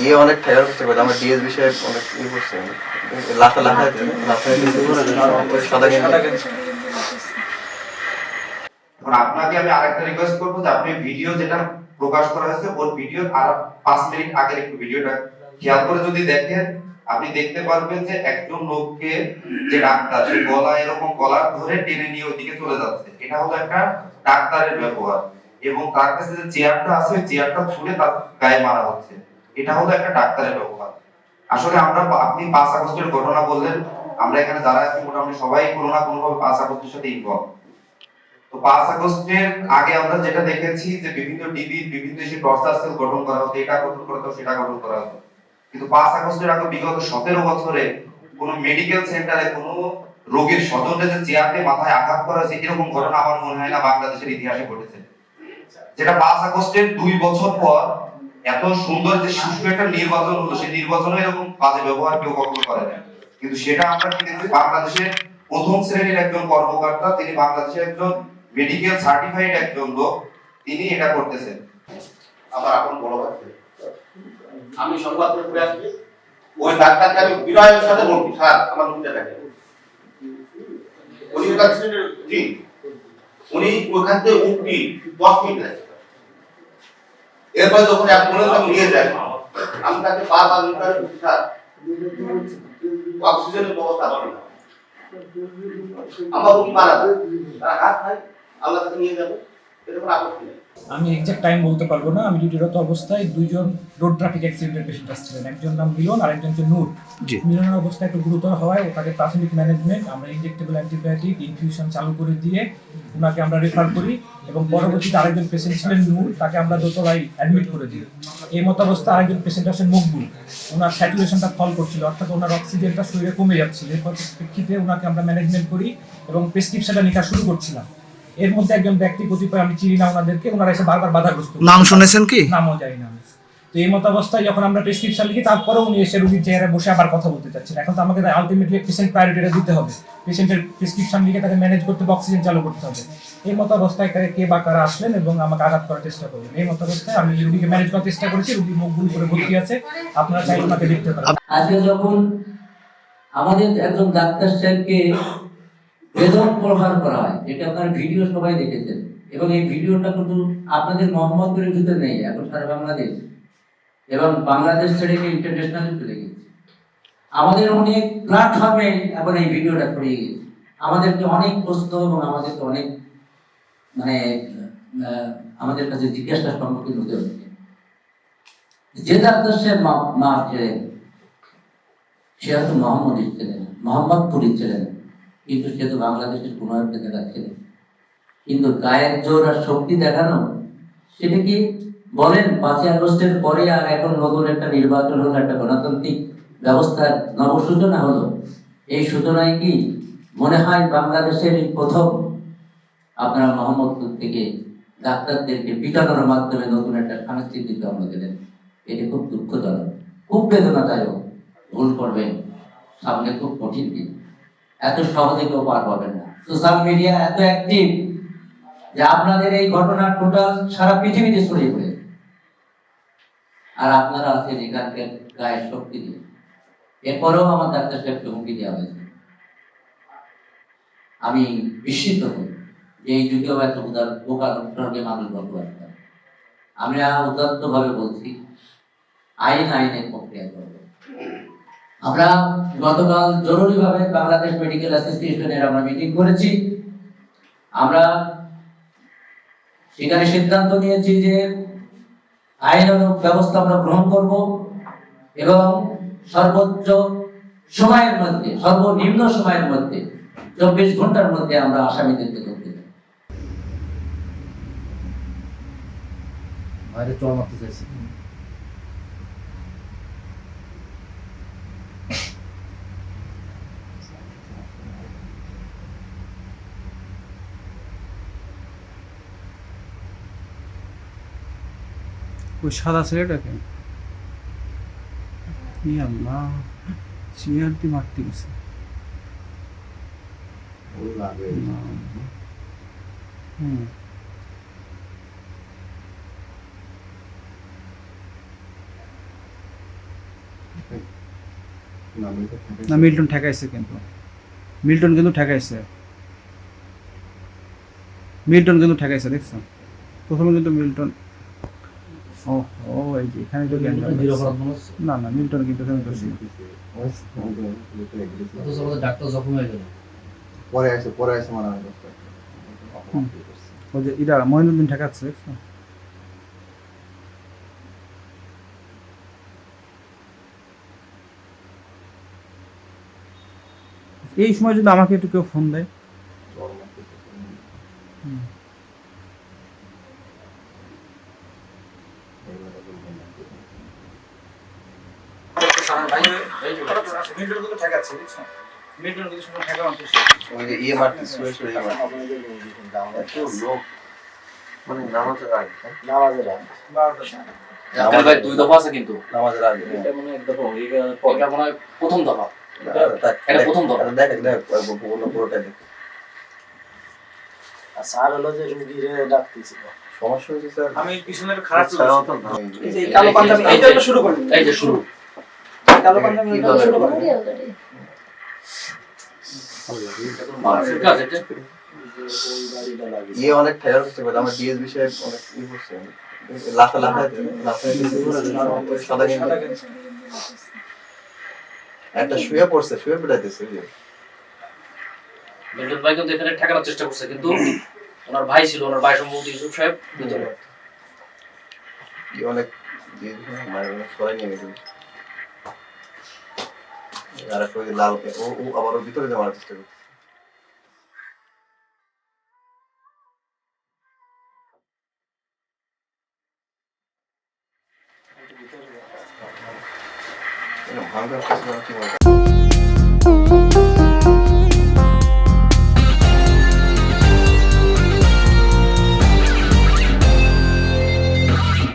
ইয়ে অনেক ঠাইয়ার করতে পারে আমার ডিএস বিষয়ে অনেক ই করছে লাফা লাফা সাদা এখন আপনাকে আমি আরেকটা রিকোয়েস্ট করবো যে আপনি ভিডিও যেটা প্রকাশ করা হয়েছে ওর ভিডিও আর 5 মিনিট আগের একটু ভিডিওটা খেয়াল করে যদি দেখেন আপনি দেখতে পারবেন যে একজন লোককে যে ডাক্তার সে গলা এরকম কলার ধরে টেনে নিয়ে ওইদিকে চলে যাচ্ছে, এটা হলো একটা ডাক্তারের ব্যবহার। এবং তার কাছে যে চেয়ারটা আছে ওই চেয়ারটা ছুঁড়ে তার গায়ে মারা হচ্ছে, এটা হলো একটা ডাক্তারের ব্যবহার। আসলে আমরা আপনি 5 আগস্টের ঘটনা বললেন, আমরা এখানে যারা আছি মোটামুটি সবাই কোনো না কোনো ভাবে 5 আগস্টের সাথে ইনভলভ। তো 5 আগস্টের আগে আমরা যেটা দেখেছি যে বিভিন্ন ডিবির বিভিন্ন দেশে টর্চার সেল গঠন করা হতো, এটা গঠন করা হতো, সেটা গঠন করা হতো। কিন্তু 5 আগস্টের আগে বিগত 17 বছরে কোন মেডিকেল সেন্টারে কোন রোগীর স্বজনদের যে চেয়ারে মাথায় আঘাত করা হয়েছে এরকম ঘটনা আমার মনে হয় না বাংলাদেশের ইতিহাসে ঘটেছে। যেটা 5 আগস্টের 2 বছর পর এত সুন্দর যে সুষ্ঠু একটা নির্বাচন হলো, সেই নির্বাচনে এরকম বাজে ব্যবহার কেউ কখনো করে না। কিন্তু সেটা আমরা কি দেখছি, বাংলাদেশের প্রথম শ্রেণীর একজন কর্মকর্তা, তিনি বাংলাদেশের একজন মেডিকেল সার্টিফাইড একজন লোক, তিনি এটা করতেছেন। আমার আপন বড় ভাই, আমি সংবাদপত্রে পড়ে আসছি, ওই ডাক্তারকে আমি বিনয়ের সাথে বলছি, স্যার আমার মুখটা দেখেন। উনি কাছে জি উনি ওখান থেকে উঠি 10 মিনিট লাগে। এরপর যখন এক মনে নিয়ে যায়, আমি তাকে বারবার নির্দেশ করছি, স্যার অক্সিজেনের ব্যবস্থা করেন না, আমার রোগী মারা যায়, তারা হাত খায়, আল্লাহ তাকে নিয়ে যাবে, এরকম আপত্তি নেই। আমি এক্সাক্ট টাইম বলতে পারবো না। আমি ডিউটিরত অবস্থায় দুইজন রোড ট্রাফিক অ্যাক্সিডেন্টের পেশেন্ট আসছিলেন, একজন নাম মিলন আর একজন হচ্ছে নূর। মিলনের অবস্থা একটু গুরুতর হওয়ায় ওটাকে প্রাথমিক ম্যানেজমেন্ট, আমরা ইনজেক্টেবল অ্যান্টিবায়োটিক ইনফিউশন চালু করে দিয়ে ওনাকে আমরা রেফার করি এবং পরবর্তীতে আরেকজন পেশেন্ট ছিলেন নূর, তাকে আমরা দোতলায় অ্যাডমিট করে দিই। এই মতো অবস্থা আরেকজন পেশেন্ট আসেন মকবুল, ওনার স্যাচুরেশনটা ফল করছিল, অর্থাৎ ওনার অক্সিজেনটা শরীরে কমে যাচ্ছিল। এর পরিপ্রেক্ষিতে ওনাকে আমরা ম্যানেজমেন্ট করি এবং প্রেসক্রিপশনটা লেখা শুরু করছিলাম। এর মধ্যে একজন ব্যক্তি, কতিপয় আমি চিনি না ওনাদেরকে, ওনারা এসে বারবার বাধাগ্রস্ত। নাম শুনেছেন কি? নামও জানি না। তো এই মতো অবস্থায় যখন আমরা প্রেসক্রিপশন লিখি, তারপরেও উনি এসে রোগীর চেয়ারে বসে আবার কথা বলতে চাচ্ছেন। এখন তো আমাকে আলটিমেটলি পেশেন্ট প্রায়োরিটিটা দিতে হবে, পেশেন্টের প্রেসক্রিপশন লিখে তাকে ম্যানেজ করতে হবে, অক্সিজেন চালু করতে হবে। এই মতো অবস্থায় কে বা কারা আসলেন এবং আমাকে আঘাত করার চেষ্টা করলেন। এই মতো অবস্থায় আমি রোগীকে ম্যানেজ করার চেষ্টা করেছি। রোগী মুখ গুল করে ভর্তি আছে, আপনারা চাইলে ওনাকে দেখতে পারেন। আজকে যখন আমাদের একজন ডাক্তার সাহেবকে বেদম প্রহার করা হয়, যেটা আপনার ভিডিও সবাই দেখেছেন, এবং এই ভিডিওটা কিন্তু আপনাদের মোহাম্মদপুরের ভিতরে নেই, এখন সারা বাংলাদেশ এবং বাংলাদেশ ছেড়ে ইন্টারন্যাশনালে চলে গেছে। আমাদের অনেক প্ল্যাটফর্মে এখন এই ভিডিওটা ছড়িয়ে গেছে। আমাদেরকে অনেক প্রশ্ন এবং আমাদেরকে অনেক আমাদের কাছে জিজ্ঞাসার সম্মুখীন হতে হচ্ছে। যে ডাক্তার সাহেব মারছিলেন সে হয়তো মোহাম্মদী ছিলেন, মোহাম্মদপুরি ছিলেন, কিন্তু সে তো বাংলাদেশের কোনো একটা জায়গা ছিলেন। কিন্তু গায়ের জোর আর শক্তি দেখানো, সেটা কি বলেন 5 আগস্টের পরে আর এখন নতুন একটা নির্বাচন হলো, একটা গণতান্ত্রিক ব্যবস্থার নবসূচনা হলো, এই সূচনায় কি মনে হয় বাংলাদেশের প্রথম আপনারা মোহাম্মদপুর থেকে ডাক্তারদেরকে পিটানোর মাধ্যমে নতুন একটা সাংস্কৃতিক জন্ম দিলেন? এটি খুব দুঃখজনক, খুব বেদনাদায়ক। ভুল করবেন, সামনে খুব কঠিন দিন, এত সহজে কেউ পার পাবেন না। সোশ্যাল মিডিয়া এত অ্যাক্টিভ যে আপনাদের এই ঘটনা টোটাল সারা পৃথিবীতে ছড়িয়ে পড়ে, আর আপনারা আছেন এখানকার গায়ের শক্তি দিয়ে। এরপরেও আমার ডাক্তার সাহেবকে হুমকি দেওয়া হয়েছে। আমি বিস্মিত হই যে এই যুগেও এত বোকার মানুষ বসবাস করে। আমরা উদাত্ত ভাবে বলছি, আইনের প্রক্রিয়া করবো। আমরা গতকাল জরুরিভাবে বাংলাদেশ মেডিকেল অ্যাসোসিয়েশনের আমরা মিটিং করেছি। আমরা সেখানে সিদ্ধান্ত নিয়েছি যে আইনানুগ ব্যবস্থা আমরা গ্রহণ করব এবং সর্বোচ্চ সময়ের মধ্যে, সর্বনিম্ন সময়ের মধ্যে 24 ঘন্টার মধ্যে আমরা আসামিদেরকে ধরতে চাই। বাইরে চল মারতে চাইছি। ওই সাদা ছেলেটাকে আল্লাহ চেয়ার দিয়ে মারতে গেছে। না মিল্টন ঠেকাইছে কিন্তু মিল্টন কিন্তু ঠেকাইছে দেখছো প্রথমে কিন্তু মিল্টন ও ও এই যে এখানে তো জ্ঞান না না মিল্টন কিন্তু এখানে দোষী ডাক্তার জখম হয়ে গেল। পরে আসে মারামারি করতে। ওই যে ইরা মহিনুদ্দিন ঠেকাচ্ছে দেখছো এই সময় যদি আমাকে একটু কেউ ফোন দেয় ওই যে ইয়ে মারতে শুয়ে শুয়ে এত লোক মানে নামাজের আগে আপনার ভাই 2 দফা আছে কিন্তু নামাজের আগে এটা মনে হয় এক দফা এটা মনে হয় প্রথম দফা এটা প্রথম দফা দেখ পুরোটা দেখ স্যার হলো যে রুগীরে ডাকতেছিল সমস্যা হয়েছে স্যার আমি পিছনের খারাপ এই যে কালো পাঞ্জাবি এইটা শুরু করি এই যে শুরু কালো পাঞ্জাবি শুরু করি ঠিক আছে এটা ইয়ে অনেক ঠেকার করতে পারে আমার ডিএসবি সাহেব অনেক ই করছে লাফায় সাদা গেঞ্জি একটা শুয়ে পড়ছে শুয়ে পেটাইতেছে মিল্টন ভাই কিন্তু এখানে ঠেকানোর চেষ্টা করছে কিন্তু ওনার ভাই ছিল ওনার ভাই সম্ভবত ইউসুফ সাহেব ভিতরে কি অনেক সরাই নিয়ে গেছে আর একটা ওই লাল ও আবার ওর ভিতরে যাওয়ার চেষ্টা করছে ভাঙা কি বলবো